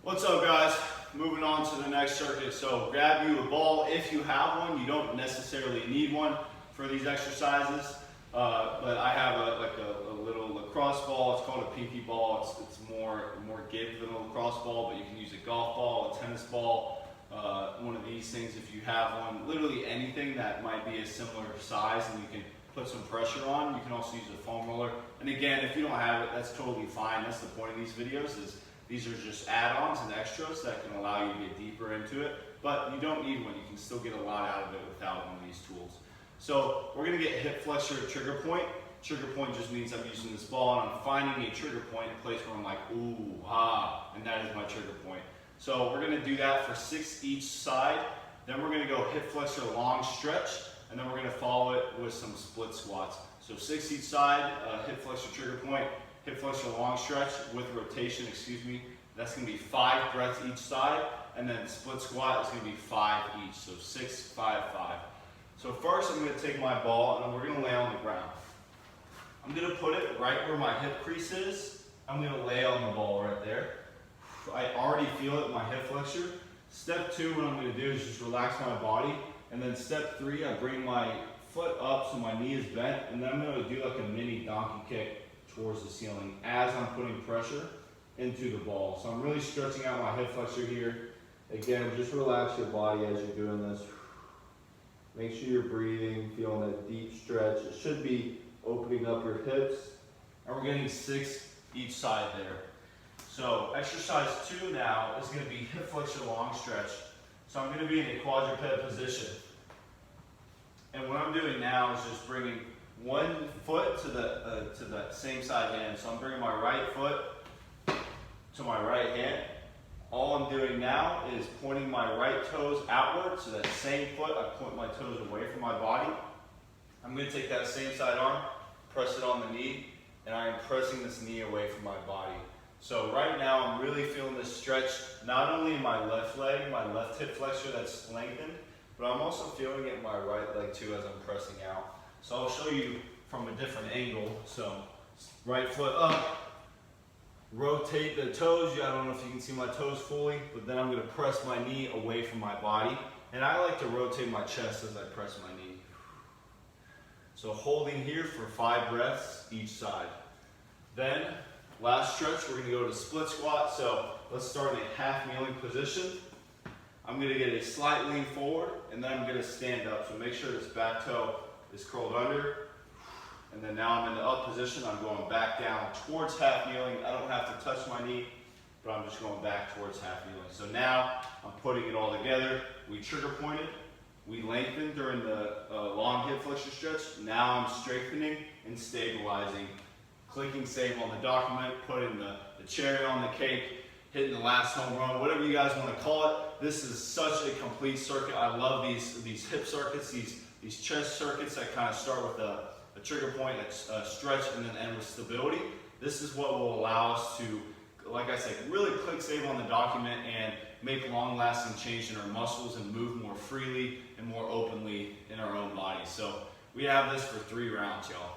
What's up, guys? Moving on to the next circuit. So grab you a ball if you have one. You don't necessarily need one for these exercises, but I have a little lacrosse ball. It's called a pinky ball. It's more give than a lacrosse ball, but you can use a golf ball, a tennis ball, one of these things if you have one. Literally anything that might be a similar size and you can put some pressure on. You can also use a foam roller. And again, if you don't have it, that's totally fine. That's the point of these videos. These are just add-ons and extras that can allow you to get deeper into it, but you don't need one. You can still get a lot out of it without one of these tools. So we're gonna get hip flexor trigger point. Trigger point just means I'm using this ball and I'm finding a trigger point, a place where I'm like, ooh, ah, and that is my trigger point. So we're gonna do that for 6 each side. Then we're gonna go hip flexor long stretch, and then we're gonna follow it with some split squats. So 6 each side, hip flexor trigger point, hip flexor long stretch with rotation, that's gonna be 5 breaths each side, and then split squat is gonna be 5 each, so 6, 5, 5. So first I'm gonna take my ball and we're gonna lay on the ground. I'm gonna put it right where my hip crease is. I'm gonna lay on the ball right there. I already feel it in my hip flexor. Step 2, what I'm gonna do is just relax my body, and then step 3, I bring my foot up so my knee is bent, and then I'm gonna do like a mini donkey kick towards the ceiling as I'm putting pressure into the ball. So I'm really stretching out my hip flexor here. Again, just relax your body as you're doing this. Make sure you're breathing, feeling that deep stretch. It should be opening up your hips. And we're getting 6 each side there. So exercise 2 now is gonna be hip flexor long stretch. So I'm gonna be in a quadruped position. And what I'm doing now is just bringing one foot to the same side hand. So I'm bringing my right foot to my right hand. All I'm doing now is pointing my right toes outward. So that same foot, I point my toes away from my body. I'm going to take that same side arm, press it on the knee, and I am pressing this knee away from my body. So right now I'm really feeling this stretch, not only in my left leg, my left hip flexor that's lengthened, but I'm also feeling it in my right leg too as I'm pressing out. So I'll show you from a different angle. So right foot up, rotate the toes. I don't know if you can see my toes fully, but then I'm going to press my knee away from my body. And I like to rotate my chest as I press my knee. So holding here for 5 breaths each side. Then last stretch, we're going to go to split squat. So let's start in a half kneeling position. I'm going to get a slight lean forward, and then I'm going to stand up. So make sure this back toe is curled under, and then now I'm in the up position. I'm going back down towards half kneeling. I don't have to touch my knee, but I'm just going back towards half kneeling. So now I'm putting it all together. We trigger pointed, we lengthened during the long hip flexor stretch. Now I'm strengthening and stabilizing. Clicking save on the document, putting the cherry on the cake, hitting the last home run, whatever you guys want to call it. This is such a complete circuit. I love these hip circuits, these chest circuits that kind of start with a trigger point, a stretch, and then end with stability. This is what will allow us to, like I said, really click save on the document and make long-lasting change in our muscles and move more freely and more openly in our own bodies. So we have this for 3 rounds, y'all.